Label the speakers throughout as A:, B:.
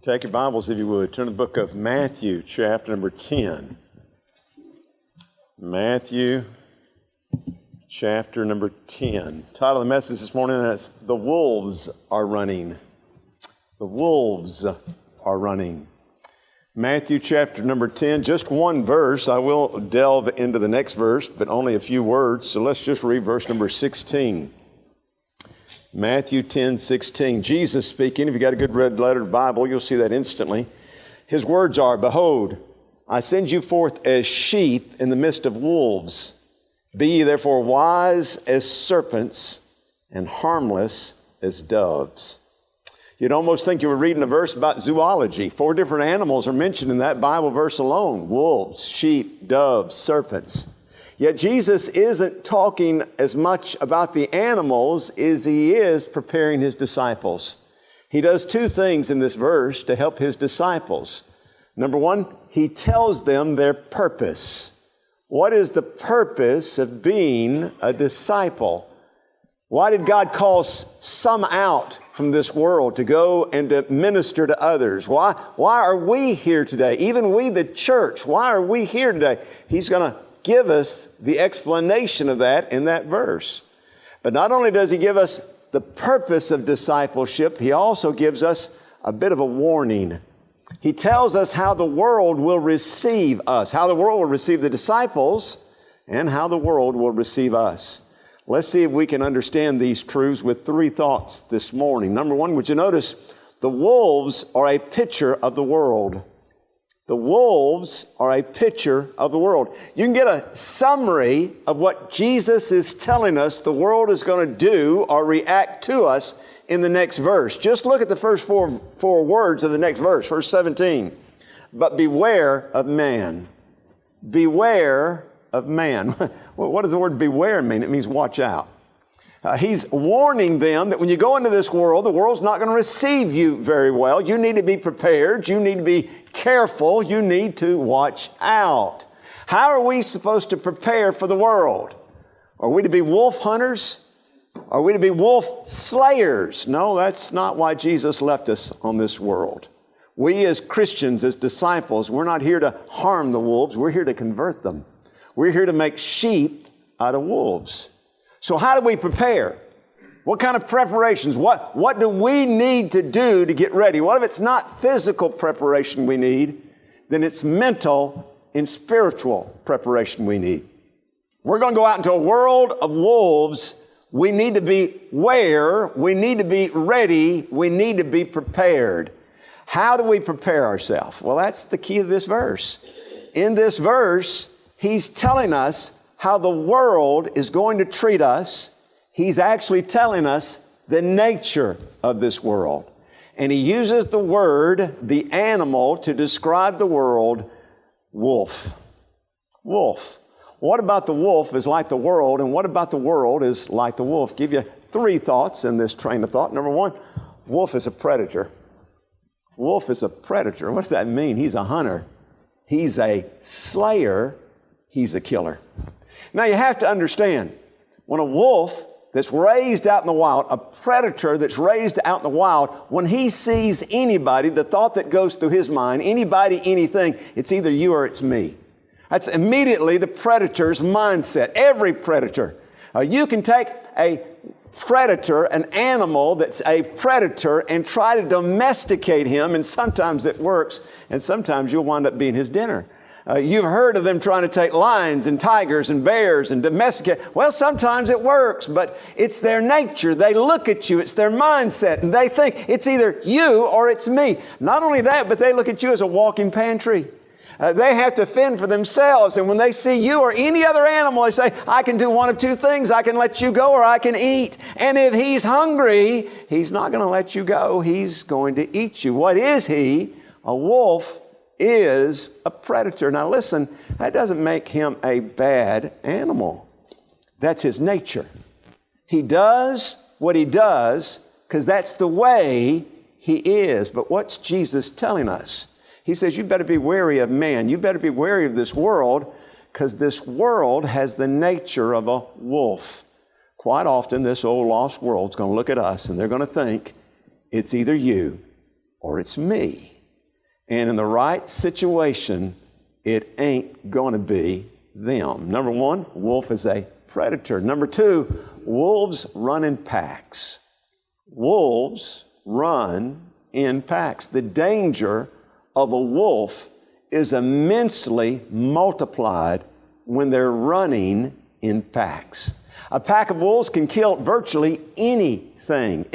A: Take your Bibles, if you would. Turn to the book of Matthew, chapter number 10. Matthew, chapter number 10. Title of the message this morning is The Wolves Are Running. The Wolves Are Running. Matthew, chapter number 10, just one verse. I will delve into the next verse, but only a few words. So let's just read verse number 16. Matthew 10:16. Jesus speaking. If you got a good red-lettered Bible, you'll see that instantly. His words are, "Behold, I send you forth as sheep in the midst of wolves. Be ye therefore wise as serpents and harmless as doves." You'd almost think you were reading a verse about zoology. 4 different animals are mentioned in that Bible verse alone: wolves, sheep, doves, serpents. Yet Jesus isn't talking as much about the animals as he is preparing his disciples. He does 2 things in this verse to help his disciples. Number 1, he tells them their purpose. What is the purpose of being a disciple? Why did God call some out from this world to go and to minister to others? Why are we here today? Even we, the church, why are we here today? He's going to give us the explanation of that in that verse. But not only does he give us the purpose of discipleship, he also gives us a bit of a warning. He tells us how the world will receive us, how the world will receive the disciples, and how the world will receive us. Let's see if we can understand these truths with 3 thoughts this morning. Number 1, would you notice the wolves are a picture of the world. The wolves are a picture of the world. You can get a summary of what Jesus is telling us the world is going to do or react to us in the next verse. Just look at the first four words of the next verse, verse 17. But beware of man. Beware of man. What does the word beware mean? It means watch out. He's warning them that when you go into this world, the world's not going to receive you very well. You need to be prepared. You need to be careful. You need to watch out. How are we supposed to prepare for the world? Are we to be wolf hunters? Are we to be wolf slayers? No, that's not why Jesus left us on this world. We as Christians, as disciples, we're not here to harm the wolves. We're here to convert them. We're here to make sheep out of wolves. So how do we prepare? What kind of preparations? What do we need to do to get ready? What if it's not physical preparation we need? Then it's mental and spiritual preparation we need. We're going to go out into a world of wolves. We need to be aware. We need to be ready. We need to be prepared. How do we prepare ourselves? Well, that's the key of this verse. In this verse, he's telling us how the world is going to treat us. He's actually telling us the nature of this world. And he uses the word, the animal, to describe the world, wolf. Wolf. What about the wolf is like the world, and what about the world is like the wolf? Give you 3 thoughts in this train of thought. Number 1, wolf is a predator. Wolf is a predator. What does that mean? He's a hunter. He's a slayer. He's a killer. Now you have to understand, when a wolf that's raised out in the wild, a predator that's raised out in the wild, when he sees anybody, the thought that goes through his mind, anybody, anything, it's either you or it's me. That's immediately the predator's mindset. Every predator. You can take a predator, an animal that's a predator, and try to domesticate him, and sometimes it works, and sometimes you'll wind up being his dinner. You've heard of them trying to take lions and tigers and bears and domesticate. Well, sometimes it works, but it's their nature. They look at you. It's their mindset, and they think it's either you or it's me. Not only that, but they look at you as a walking pantry. They have to fend for themselves, and when they see you or any other animal, they say, I can do one of 2 things. I can let you go or I can eat. And if he's hungry, he's not going to let you go. He's going to eat you. What is he? A wolf is a predator. Now listen, that doesn't make him a bad animal. That's his nature. He does what he does because that's the way he is. But what's Jesus telling us? He says, you better be wary of man. You better be wary of this world because this world has the nature of a wolf. Quite often, this old lost world's going to look at us and they're going to think it's either you or it's me. And in the right situation, it ain't going to be them. Number one, wolf is a predator. Number two, wolves run in packs. Wolves run in packs. The danger of a wolf is immensely multiplied when they're running in packs. A pack of wolves can kill virtually anything.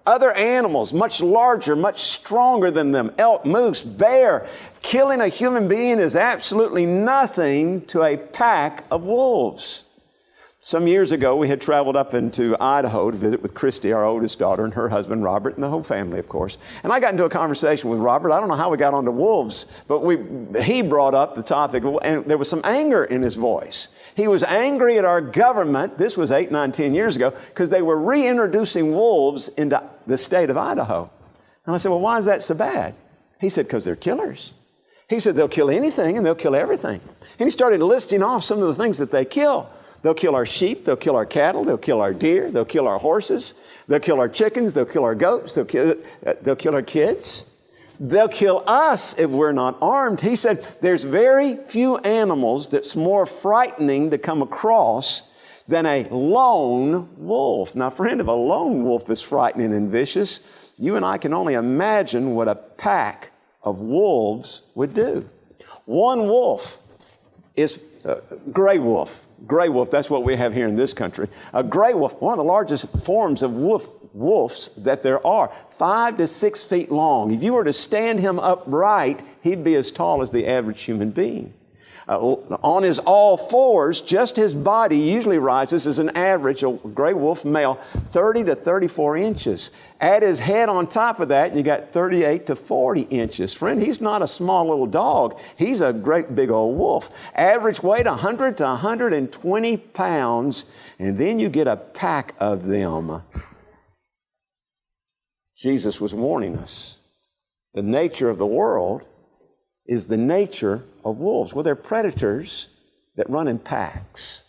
A: Other animals, much larger, much stronger than them, elk, moose, bear. Killing a human being is absolutely nothing to a pack of wolves. Some years ago, we had traveled up into Idaho to visit with Christy, our oldest daughter, and her husband, Robert, and the whole family, of course. And I got into a conversation with Robert. I don't know how we got onto wolves, but he brought up the topic, and there was some anger in his voice. He was angry at our government, this was 8, 9, 10 years ago, because they were reintroducing wolves into the state of Idaho. And I said, well, why is that so bad? He said, because they're killers. He said, they'll kill anything and they'll kill everything. And he started listing off some of the things that they kill. They'll kill our sheep, they'll kill our cattle, they'll kill our deer, they'll kill our horses, they'll kill our chickens, they'll kill our goats, they'll kill our kids. They'll kill us if we're not armed. He said there's very few animals that's more frightening to come across than a lone wolf. Now, friend, if a lone wolf is frightening and vicious, you and I can only imagine what a pack of wolves would do. One wolf is gray wolf. Gray wolf, that's what we have here in this country. A gray wolf, one of the largest forms of wolves that there are, 5 to 6 feet long. If you were to stand him upright, he'd be as tall as the average human being. On his all fours, just his body usually rises as an average, a gray wolf male, 30 to 34 inches. Add his head on top of that, and you got 38 to 40 inches. Friend, he's not a small little dog. He's a great big old wolf. Average weight, 100 to 120 pounds, and then you get a pack of them. Jesus was warning us. The nature of the world is the nature of wolves. Well, they're predators that run in packs.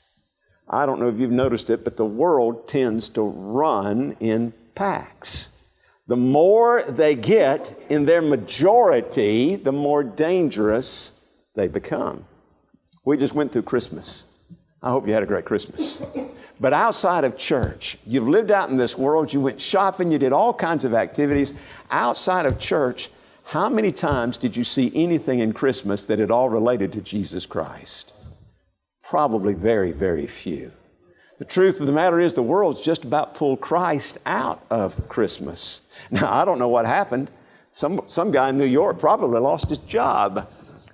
A: I don't know if you've noticed it, but the world tends to run in packs. The more they get in their majority, the more dangerous they become. We just went through Christmas. I hope you had a great Christmas. But outside of church, you've lived out in this world, you went shopping, you did all kinds of activities. Outside of church, how many times did you see anything in Christmas that at all related to Jesus Christ? Probably very, very few. The truth of the matter is the world's just about pulled Christ out of Christmas. Now, I don't know what happened. Some guy in New York probably lost his job.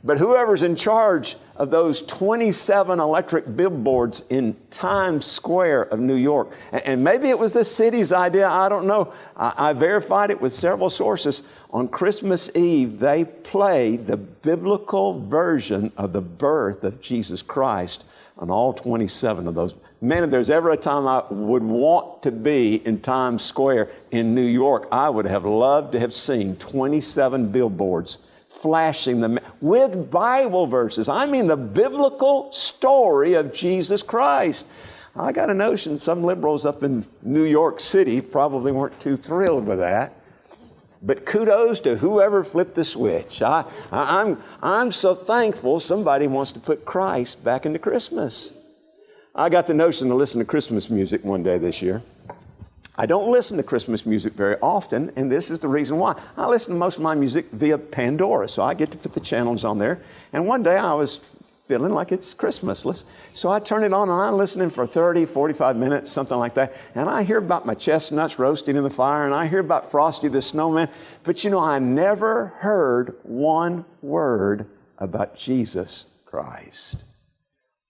A: But whoever's in charge of those 27 electric billboards in Times Square of New York, and maybe it was the city's idea, I don't know. I verified it with several sources. On Christmas Eve, they played the biblical version of the birth of Jesus Christ on all 27 of those. Man, if there's ever a time I would want to be in Times Square in New York, I would have loved to have seen 27 billboards flashing them with Bible verses. I mean the biblical story of Jesus Christ. I got a notion some liberals up in New York City probably weren't too thrilled with that. But kudos to whoever flipped the switch. I'm so thankful somebody wants to put Christ back into Christmas. I got the notion to listen to Christmas music one day this year. I don't listen to Christmas music very often, and this is the reason why. I listen to most of my music via Pandora, so I get to put the channels on there. And one day I was feeling like it's Christmas. So I turn it on, and I'm listening for 30, 45 minutes, something like that. And I hear about my chestnuts roasting in the fire, and I hear about Frosty the Snowman. But you know, I never heard one word about Jesus Christ.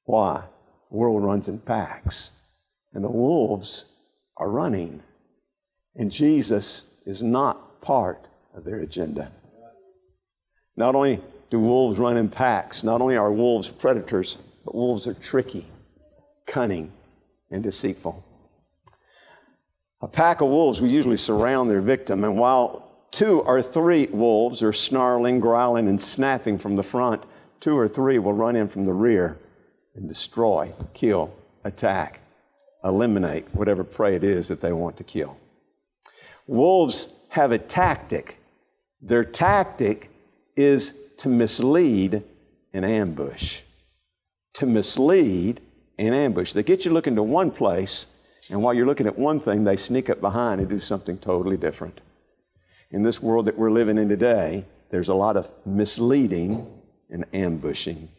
A: Why? The world runs in packs, and the wolves are running, and Jesus is not part of their agenda. Not only do wolves run in packs, not only are wolves predators, but wolves are tricky, cunning, and deceitful. A pack of wolves will usually surround their victim, and while 2 or 3 wolves are snarling, growling, and snapping from the front, 2 or 3 will run in from the rear and destroy, kill, attack, eliminate whatever prey it is that they want to kill. Wolves have a tactic. Their tactic is to mislead and ambush. To mislead and ambush. They get you looking to one place, and while you're looking at one thing, they sneak up behind and do something totally different. In this world that we're living in today, there's a lot of misleading and ambushing.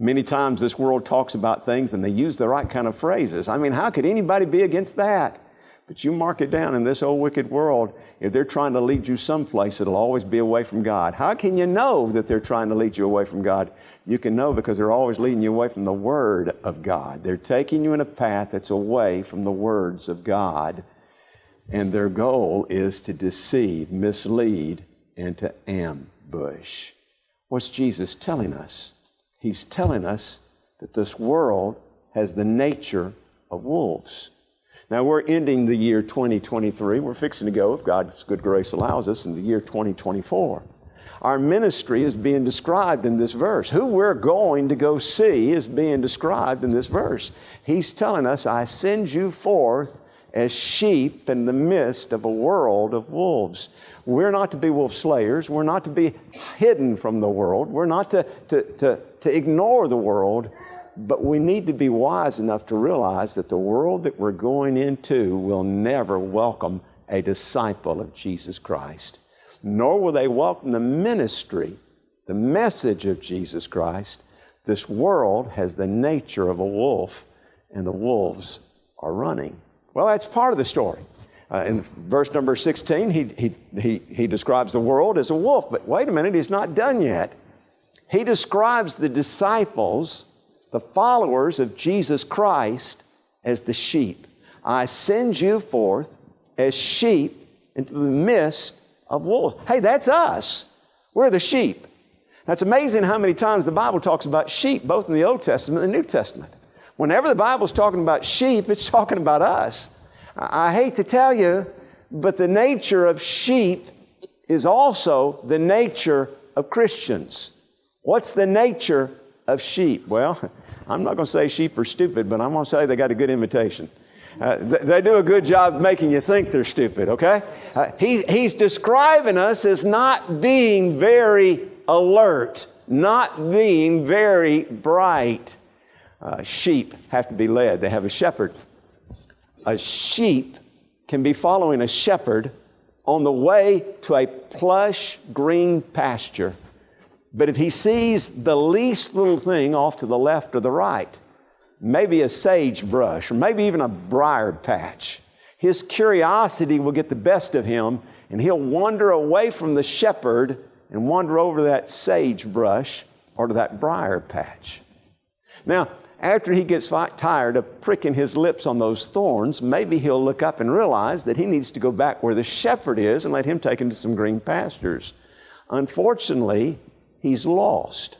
A: Many times this world talks about things and they use the right kind of phrases. I mean, how could anybody be against that? But you mark it down in this old wicked world, if they're trying to lead you someplace, it'll always be away from God. How can you know that they're trying to lead you away from God? You can know because they're always leading you away from the Word of God. They're taking you in a path that's away from the words of God. And their goal is to deceive, mislead, and to ambush. What's Jesus telling us? He's telling us that this world has the nature of wolves. Now, we're ending the year 2023. We're fixing to go, if God's good grace allows us, in the year 2024. Our ministry is being described in this verse. Who we're going to go see is being described in this verse. He's telling us, I send you forth as sheep in the midst of a world of wolves. We're not to be wolf slayers. We're not to be hidden from the world. We're not to ignore the world. But we need to be wise enough to realize that the world that we're going into will never welcome a disciple of Jesus Christ. Nor will they welcome the ministry, the message of Jesus Christ. This world has the nature of a wolf, and the wolves are running. Well, that's part of the story. In verse number 16, he describes the world as a wolf. But wait a minute, he's not done yet. He describes the disciples, the followers of Jesus Christ, as the sheep. I send you forth as sheep into the midst of wolves. Hey, that's us. We're the sheep. That's amazing how many times the Bible talks about sheep, both in the Old Testament and the New Testament. Whenever the Bible's talking about sheep, it's talking about us. I hate to tell you, but the nature of sheep is also the nature of Christians. What's the nature of sheep? Well, I'm not going to say sheep are stupid, but I'm going to say they got a good imitation. They do a good job making you think they're stupid, okay? He's describing us as not being very alert, not being very bright. Sheep have to be led. They have a shepherd. A sheep can be following a shepherd on the way to a plush green pasture. But if he sees the least little thing off to the left or the right, maybe a sagebrush or maybe even a briar patch, his curiosity will get the best of him and he'll wander away from the shepherd and wander over to that sagebrush or to that briar patch. Now, after he gets tired of pricking his lips on those thorns, maybe he'll look up and realize that he needs to go back where the shepherd is and let him take him to some green pastures. Unfortunately, he's lost.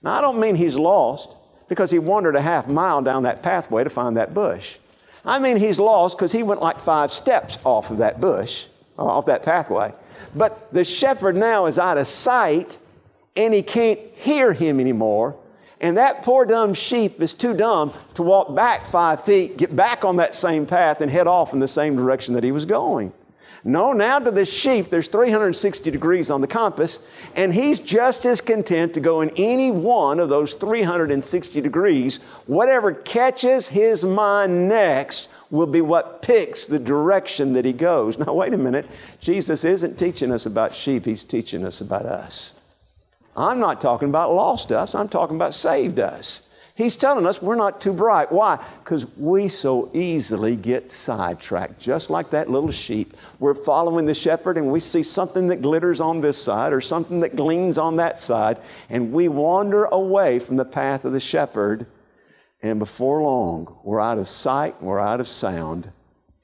A: Now, I don't mean he's lost because he wandered a half mile down that pathway to find that bush. I mean he's lost because he went like 5 steps off of that bush, off that pathway. But the shepherd now is out of sight and he can't hear him anymore. And that poor dumb sheep is too dumb to walk back 5 feet, get back on that same path and head off in the same direction that he was going. No, now to the sheep, there's 360 degrees on the compass, and he's just as content to go in any one of those 360 degrees. Whatever catches his mind next will be what picks the direction that he goes. Now, wait a minute. Jesus isn't teaching us about sheep. He's teaching us about us. I'm not talking about lost us. I'm talking about saved us. He's telling us we're not too bright. Why? Because we so easily get sidetracked, just like that little sheep. We're following the shepherd and we see something that glitters on this side or something that gleams on that side, and we wander away from the path of the shepherd, and before long, we're out of sight and we're out of sound,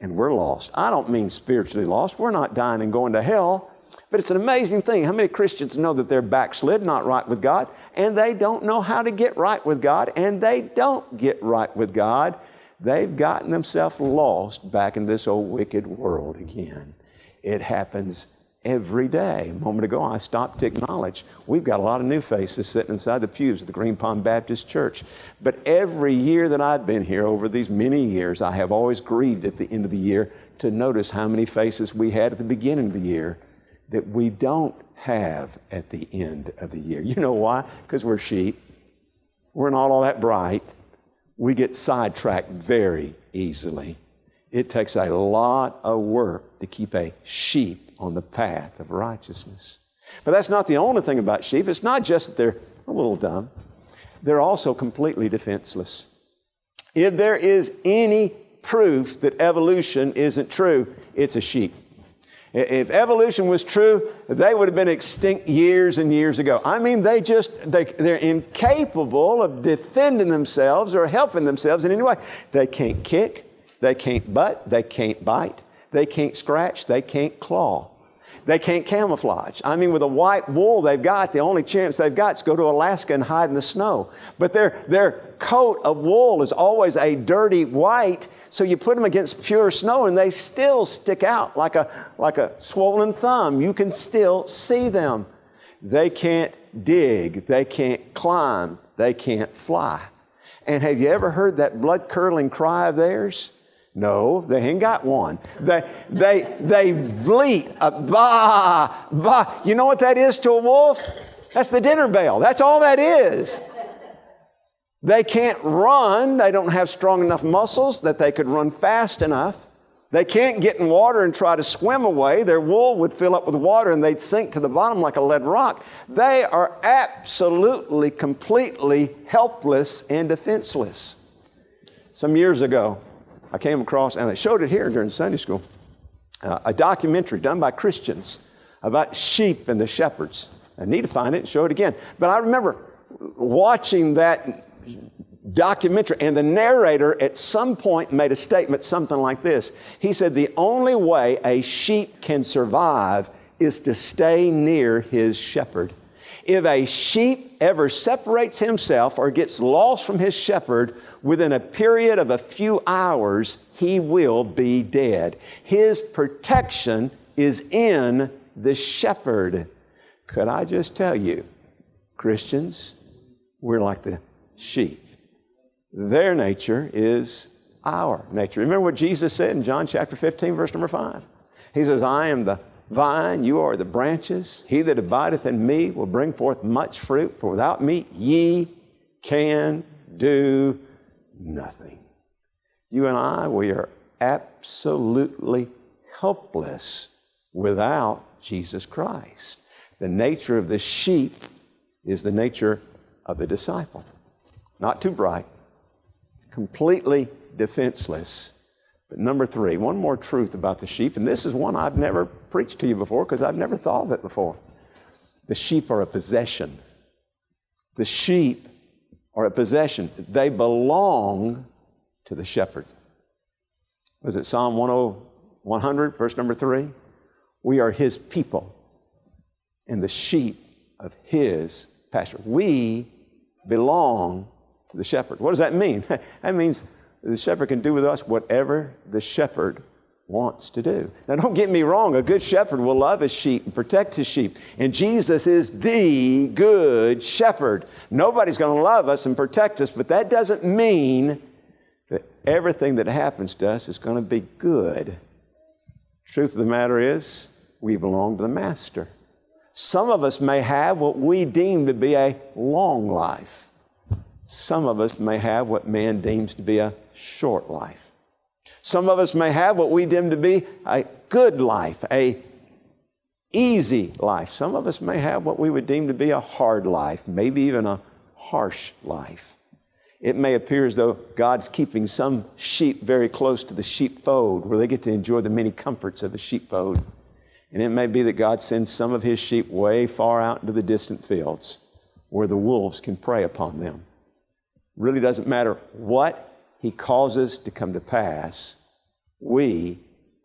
A: and we're lost. I don't mean spiritually lost. We're not dying and going to hell. But it's an amazing thing. How many Christians know that they're backslid, not right with God, and they don't know how to get right with God, and they don't get right with God. They've gotten themselves lost back in this old wicked world again. It happens every day. A moment ago, I stopped to acknowledge we've got a lot of new faces sitting inside the pews of the Green Pond Baptist Church. But every year that I've been here, over these many years, I have always grieved at the end of the year to notice how many faces we had at the beginning of the year that we don't have at the end of the year. You know why? Because we're sheep. We're not all that bright. We get sidetracked very easily. It takes a lot of work to keep a sheep on the path of righteousness. But that's not the only thing about sheep. It's not just that they're a little dumb. They're also completely defenseless. If there is any proof that evolution isn't true, it's a sheep. If evolution was true, they would have been extinct years and years ago. I mean, they're incapable of defending themselves or helping themselves in any way. They can't kick, they can't butt, they can't bite, they can't scratch, they can't claw. They can't camouflage. I mean, with the white wool they've got, the only chance they've got is to go to Alaska and hide in the snow. But their coat of wool is always a dirty white, so you put them against pure snow and they still stick out like a swollen thumb. You can still see them. They can't dig. They can't climb. They can't fly. And have you ever heard that blood-curdling cry of theirs? No, they ain't got one. They bleat, bah, bah. You know what that is to a wolf? That's the dinner bell. That's all that is. They can't run. They don't have strong enough muscles that they could run fast enough. They can't get in water and try to swim away. Their wool would fill up with water and they'd sink to the bottom like a lead rock. They are absolutely, completely helpless and defenseless. Some years ago, I came across, and I showed it here during Sunday school, a documentary done by Christians about sheep and the shepherds. I need to find it and show it again. But I remember watching that documentary, and the narrator at some point made a statement something like this. He said, the only way a sheep can survive is to stay near his shepherd. If a sheep ever separates himself or gets lost from his shepherd, within a period of a few hours, he will be dead. His protection is in the shepherd. Could I just tell you, Christians, we're like the sheep. Their nature is our nature. Remember what Jesus said in John chapter 15, verse number 5. He says, I am the vine, you are the branches. He that abideth in me will bring forth much fruit, for without me ye can do nothing. You and I, we are absolutely helpless without Jesus Christ. The nature of the sheep is the nature of the disciple. Not too bright, completely defenseless. But number 3, one more truth about the sheep, and this is one I've never preached to you before because I've never thought of it before. The sheep are a possession. The sheep are a possession. They belong to the shepherd. Was it Psalm 100, verse number 3? We are his people and the sheep of his pasture. We belong to the shepherd. What does that mean? That means the shepherd can do with us whatever the shepherd wants to do. Now, don't get me wrong. A good shepherd will love his sheep and protect his sheep. And Jesus is the good shepherd. Nobody's going to love us and protect us, but that doesn't mean that everything that happens to us is going to be good. Truth of the matter is, we belong to the Master. Some of us may have what we deem to be a long life. Some of us may have what man deems to be a short life. Some of us may have what we deem to be a good life, a easy life. Some of us may have what we would deem to be a hard life, maybe even a harsh life. It may appear as though God's keeping some sheep very close to the sheepfold, where they get to enjoy the many comforts of the sheepfold. And it may be that God sends some of his sheep way far out into the distant fields, where the wolves can prey upon them. Really doesn't matter what he causes to come to pass. We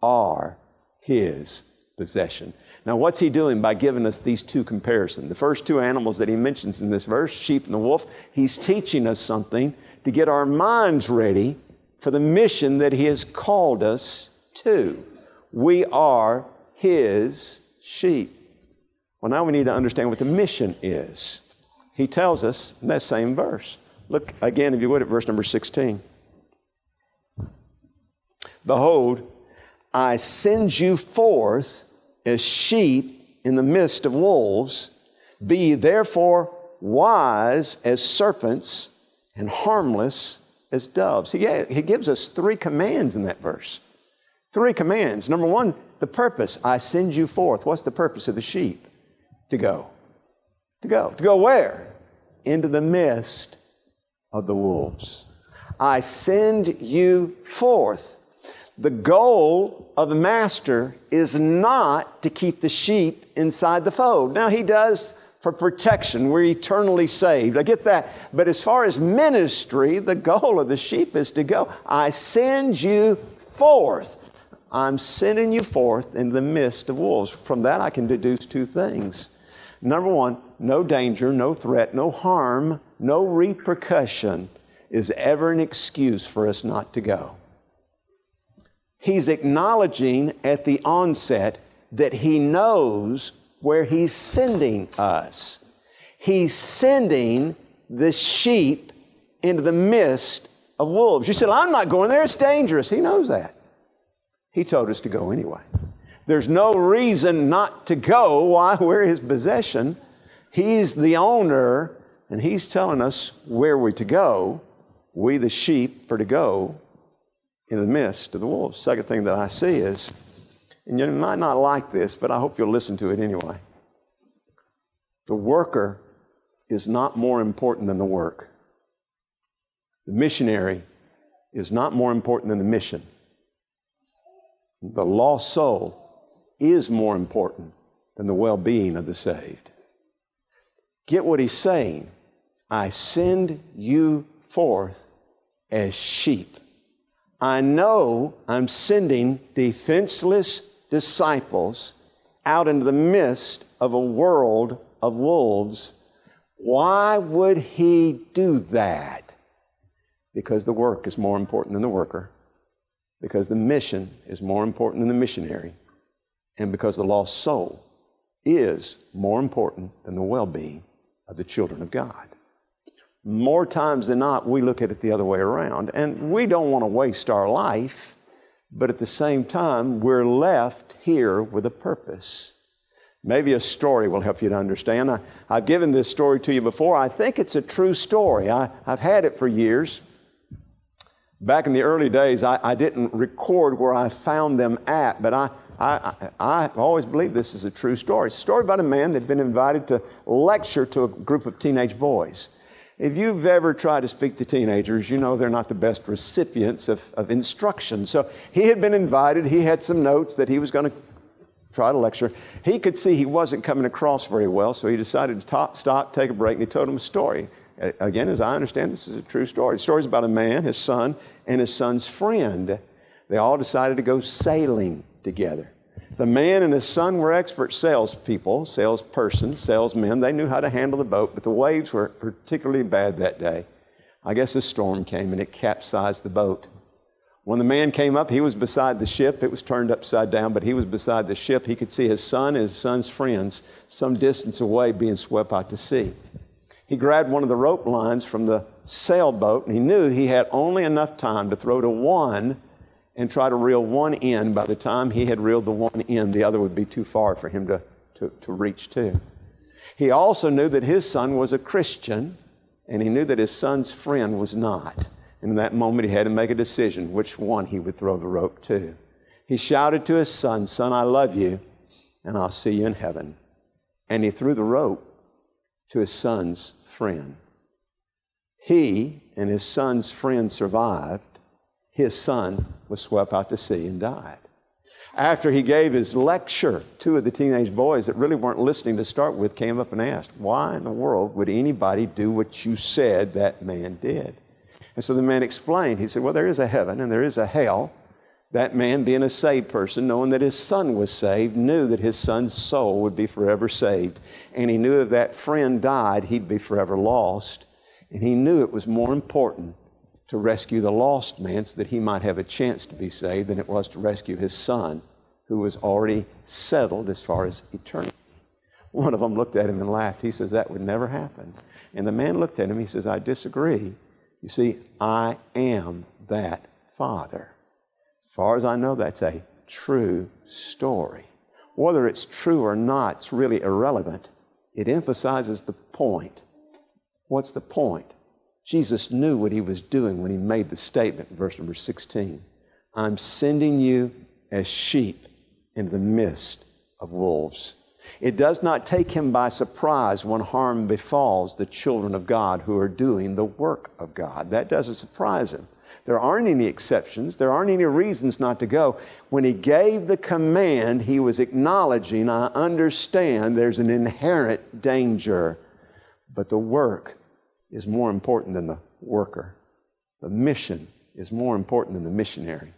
A: are his possession. Now, what's he doing by giving us these two comparisons? The first two animals that he mentions in this verse, sheep and the wolf, he's teaching us something to get our minds ready for the mission that he has called us to. We are his sheep. Well, now we need to understand what the mission is. He tells us in that same verse. Look again, if you would, at verse number 16. Behold, I send you forth as sheep in the midst of wolves. Be ye therefore wise as serpents and harmless as doves. He gives us 3 commands in that verse. 3 commands. Number 1, the purpose. I send you forth. What's the purpose of the sheep? To go. To go. To go where? Into the midst of the wolves. I send you forth. The goal of the master is not to keep the sheep inside the fold. Now, he does for protection. We're eternally saved. I get that. But as far as ministry, the goal of the sheep is to go. I send you forth. I'm sending you forth into the midst of wolves. From that, I can deduce 2 things. Number 1, no danger, no threat, no harm, no repercussion is ever an excuse for us not to go. He's acknowledging at the onset that he knows where he's sending us. He's sending the sheep into the midst of wolves. You said, I'm not going there, it's dangerous. He knows that. He told us to go anyway. There's no reason not to go while we're his possession. He's the owner, and he's telling us where we're to go. We, the sheep, are to go in the midst of the wolves. Second thing that I see is, and you might not like this, but I hope you'll listen to it anyway. The worker is not more important than the work. The missionary is not more important than the mission. The lost soul is more important than the well-being of the saved. Get what he's saying. I send you forth as sheep. I know I'm sending defenseless disciples out into the midst of a world of wolves. Why would he do that? Because the work is more important than the worker. Because the mission is more important than the missionary. And because the lost soul is more important than the well-being of the children of God. More times than not, we look at it the other way around. And we don't want to waste our life, but at the same time, we're left here with a purpose. Maybe a story will help you to understand. I've given this story to you before. I think it's a true story. I've had it for years. Back in the early days, I didn't record where I found them at, but I've always believed this is a true story. It's a story about a man that had been invited to lecture to a group of teenage boys. If you've ever tried to speak to teenagers, you know they're not the best recipients of instruction. So he had been invited. He had some notes that he was going to try to lecture. He could see he wasn't coming across very well, so he decided to stop, take a break, and he told him a story. Again, as I understand, this is a true story. The story is about a man, his son, and his son's friend. They all decided to go sailing together. The man and his son were expert salespeople, salesmen. They knew how to handle the boat, but the waves were particularly bad that day. I guess a storm came and it capsized the boat. When the man came up, he was beside the ship. It was turned upside down, but he was beside the ship. He could see his son and his son's friends some distance away being swept out to sea. He grabbed one of the rope lines from the sailboat, and he knew he had only enough time to throw to one and try to reel one end. By the time he had reeled the one end, the other would be too far for him to reach to. He also knew that his son was a Christian, and he knew that his son's friend was not. And in that moment, he had to make a decision which one he would throw the rope to. He shouted to his son, "Son, I love you, and I'll see you in heaven." And he threw the rope to his son's friend. He and his son's friend survived. His son was swept out to sea and died. After he gave his lecture, 2 of the teenage boys that really weren't listening to start with came up and asked, "Why in the world would anybody do what you said that man did?" And so the man explained. He said, "Well, there is a heaven and there is a hell." That man, being a saved person, knowing that his son was saved, knew that his son's soul would be forever saved. And he knew if that friend died, he'd be forever lost. And he knew it was more important to rescue the lost man so that he might have a chance to be saved than it was to rescue his son, who was already settled as far as eternity. One of them looked at him and laughed. He says, "That would never happen." And the man looked at him. He says, "I disagree. You see, I am that father." As far as I know, that's a true story. whether it's true or not, it's really irrelevant. It emphasizes the point. What's the point? Jesus knew what he was doing when he made the statement in verse number 16. I'm sending you as sheep into the midst of wolves. It does not take him by surprise when harm befalls the children of God who are doing the work of God. That doesn't surprise him. There aren't any exceptions. There aren't any reasons not to go. When he gave the command, he was acknowledging, I understand there's an inherent danger, but the work is more important than the worker. The mission is more important than the missionary.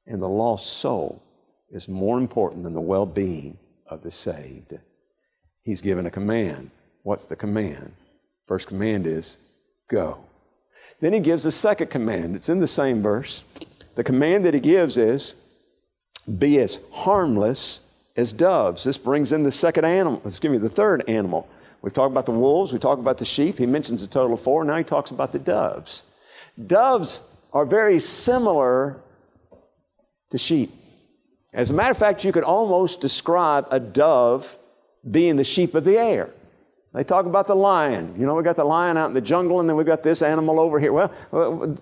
A: And the lost soul is more important than the well-being of the saved. He's given a command. What's the command? First command is go. Then he gives a second command. It's in the same verse. The command that he gives is be as harmless as doves. This brings in the third animal. We've talked about the wolves, we talked about the sheep. He mentions a total of 4. Now he talks about the doves. Doves are very similar to sheep. As a matter of fact, you could almost describe a dove being the sheep of the air. They talk about the lion. You know, we got the lion out in the jungle, and then we've got this animal over here. Well,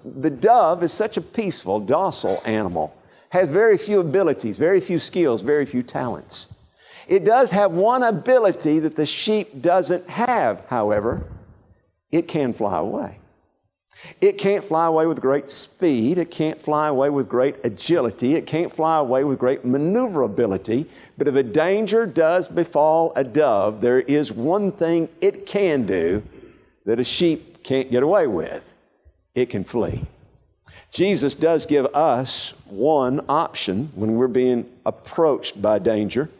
A: the dove is such a peaceful, docile animal. Has very few abilities, very few skills, very few talents. It does have one ability that the sheep doesn't have, however. It can fly away. It can't fly away with great speed. It can't fly away with great agility. It can't fly away with great maneuverability. But if a danger does befall a dove, there is one thing it can do that a sheep can't get away with. It can flee. Jesus does give us one option when we're being approached by danger.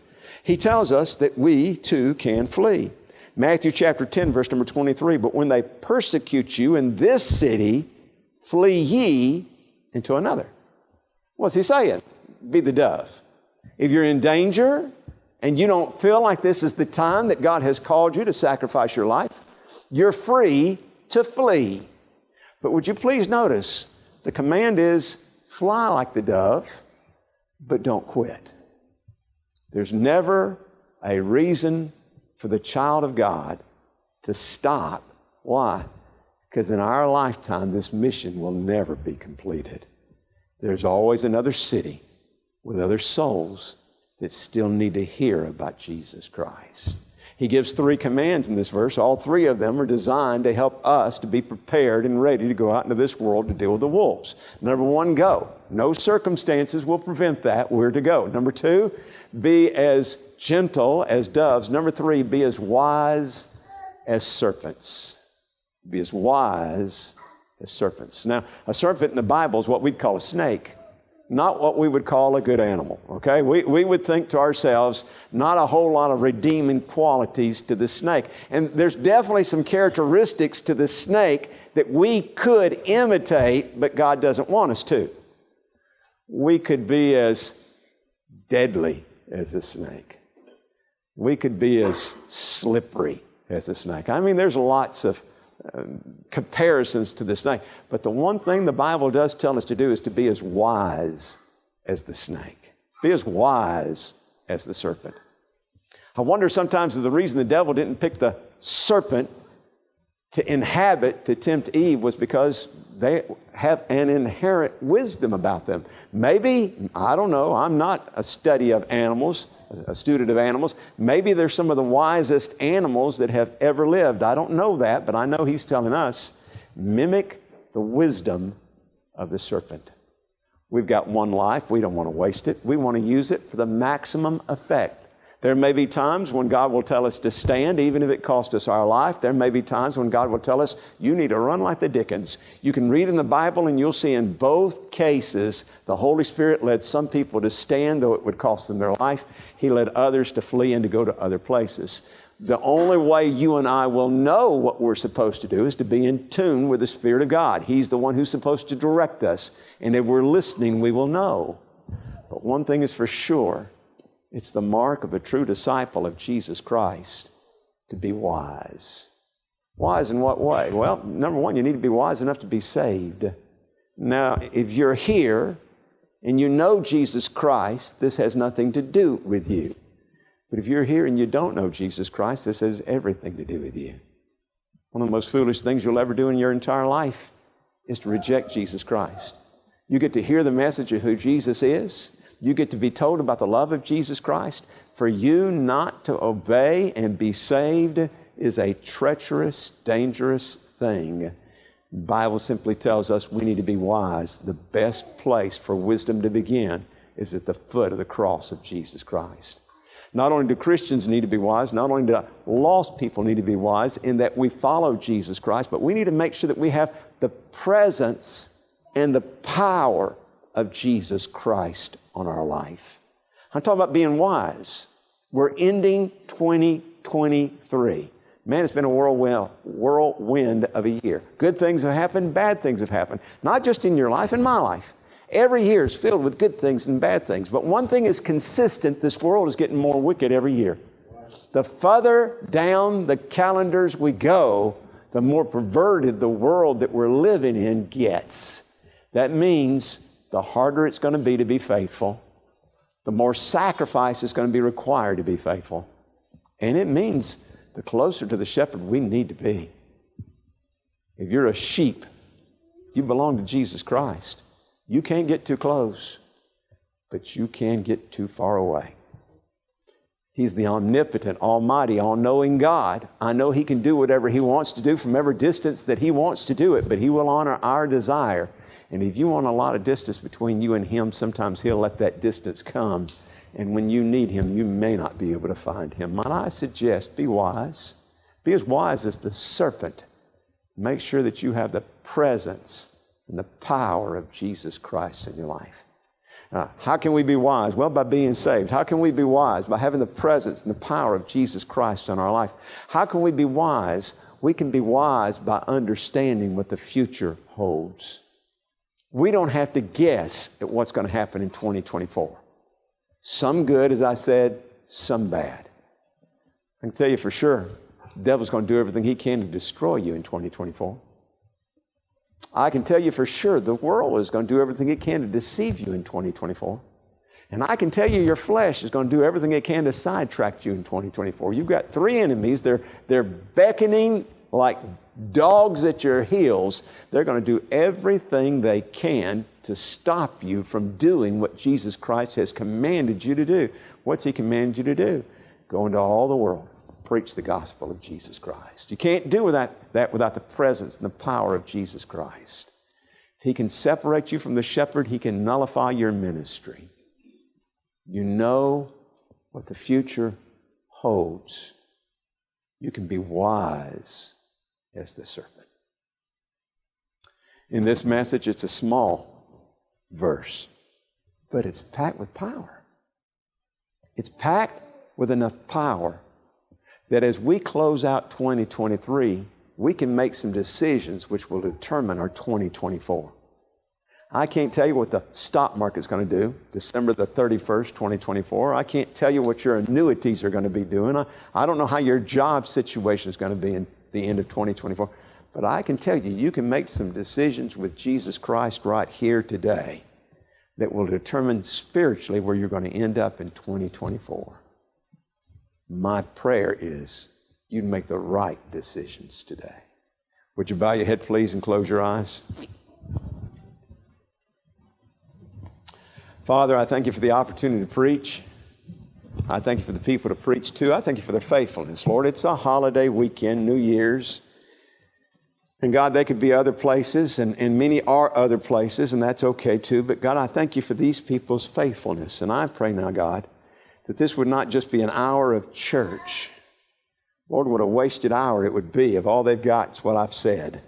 A: He tells us that we too can flee. Matthew chapter 10, verse number 23, but when they persecute you in this city, flee ye into another. What's he saying? Be the dove. If you're in danger and you don't feel like this is the time that God has called you to sacrifice your life, you're free to flee. But would you please notice, the command is fly like the dove, but don't quit. There's never a reason for the child of God to stop. Why? Because in our lifetime, this mission will never be completed. There's always another city with other souls that still need to hear about Jesus Christ. He gives 3 commands in this verse. All 3 of them are designed to help us to be prepared and ready to go out into this world to deal with the wolves. Number 1, go. No circumstances will prevent that. We're to go. Number 2, be as gentle as doves. Number 3, be as wise as serpents. Be as wise as serpents. Now, a serpent in the Bible is what we'd call a snake, not what we would call a good animal, okay? We would think to ourselves, not a whole lot of redeeming qualities to the snake. And there's definitely some characteristics to the snake that we could imitate, but God doesn't want us to. We could be as deadly as a snake. We could be as slippery as a snake. I mean, there's lots of comparisons to the snake. But the one thing the Bible does tell us to do is to be as wise as the snake. Be as wise as the serpent. I wonder sometimes if the reason the devil didn't pick the serpent to inhabit, to tempt Eve, was because they have an inherent wisdom about them. Maybe, I don't know, I'm not a student of animals. Maybe they're some of the wisest animals that have ever lived. I don't know that, but I know he's telling us, mimic the wisdom of the serpent. We've got one life. We don't want to waste it. We want to use it for the maximum effect. There may be times when God will tell us to stand, even if it costs us our life. There may be times when God will tell us, you need to run like the Dickens. You can read in the Bible and you'll see in both cases, the Holy Spirit led some people to stand, though it would cost them their life. He led others to flee and to go to other places. The only way you and I will know what we're supposed to do is to be in tune with the Spirit of God. He's the one who's supposed to direct us. And if we're listening, we will know. But one thing is for sure, it's the mark of a true disciple of Jesus Christ to be wise. Wise in what way? Well, number 1, you need to be wise enough to be saved. Now, if you're here and you know Jesus Christ, this has nothing to do with you. But if you're here and you don't know Jesus Christ, this has everything to do with you. One of the most foolish things you'll ever do in your entire life is to reject Jesus Christ. You get to hear the message of who Jesus is. You get to be told about the love of Jesus Christ. For you not to obey and be saved is a treacherous, dangerous thing. The Bible simply tells us we need to be wise. The best place for wisdom to begin is at the foot of the cross of Jesus Christ. Not only do Christians need to be wise, not only do lost people need to be wise in that we follow Jesus Christ, but we need to make sure that we have the presence and the power of Jesus Christ on our life. I'm talking about being wise. We're ending 2023. Man, it's been a whirlwind of a year. Good things have happened, bad things have happened. Not just in your life, in my life. Every year is filled with good things and bad things. But one thing is consistent, this world is getting more wicked every year. The further down the calendars we go, the more perverted the world that we're living in gets. That means the harder it's going to be faithful. The more sacrifice is going to be required to be faithful. And it means the closer to the shepherd we need to be. If you're a sheep, you belong to Jesus Christ. You can't get too close, but you can get too far away. He's the omnipotent, almighty, all-knowing God. I know He can do whatever He wants to do from every distance that He wants to do it, but He will honor our desire. And if you want a lot of distance between you and Him, sometimes He'll let that distance come. And when you need Him, you may not be able to find Him. Might I suggest, be wise. Be as wise as the serpent. Make sure that you have the presence and the power of Jesus Christ in your life. How can we be wise? Well, by being saved. How can we be wise? By having the presence and the power of Jesus Christ in our life. How can we be wise? We can be wise by understanding what the future holds. We don't have to guess at what's going to happen in 2024. Some good, as I said, some bad. I can tell you for sure, the devil's going to do everything he can to destroy you in 2024. I can tell you for sure the world is going to do everything it can to deceive you in 2024. And I can tell you your flesh is going to do everything it can to sidetrack you in 2024. You've got three enemies. They're beckoning like dogs at your heels. They're going to do everything they can to stop you from doing what Jesus Christ has commanded you to do. What's He commanded you to do? Go into all the world. Preach the gospel of Jesus Christ. You can't do that without the presence and the power of Jesus Christ. If He can separate you from the shepherd, He can nullify your ministry. You know what the future holds. You can be wise as the serpent. In this message, it's a small verse, but it's packed with power. It's packed with enough power that as we close out 2023, we can make some decisions which will determine our 2024. I can't tell you what the stock market's going to do December the 31st, 2024. I can't tell you what your annuities are going to be doing. I don't know how your job situation is going to be in the end of 2024. But I can tell you, you can make some decisions with Jesus Christ right here today that will determine spiritually where you're going to end up in 2024. My prayer is you'd make the right decisions today. Would you bow your head, please, and close your eyes? Father, I thank You for the opportunity to preach. I thank You for the people to preach to. I thank You for their faithfulness. Lord, it's a holiday weekend, New Year's. And God, they could be other places, and many are other places, and that's okay too. But God, I thank You for these people's faithfulness. And I pray now, God, that this would not just be an hour of church. Lord, what a wasted hour it would be if all they've got is what I've said.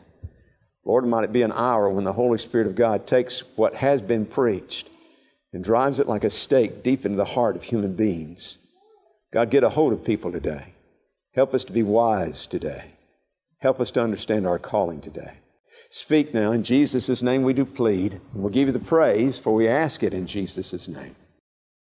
A: Lord, might it be an hour when the Holy Spirit of God takes what has been preached and drives it like a stake deep into the heart of human beings. God, get a hold of people today. Help us to be wise today. Help us to understand our calling today. Speak now. In Jesus' name we do plead. And we'll give You the praise, for we ask it in Jesus' name.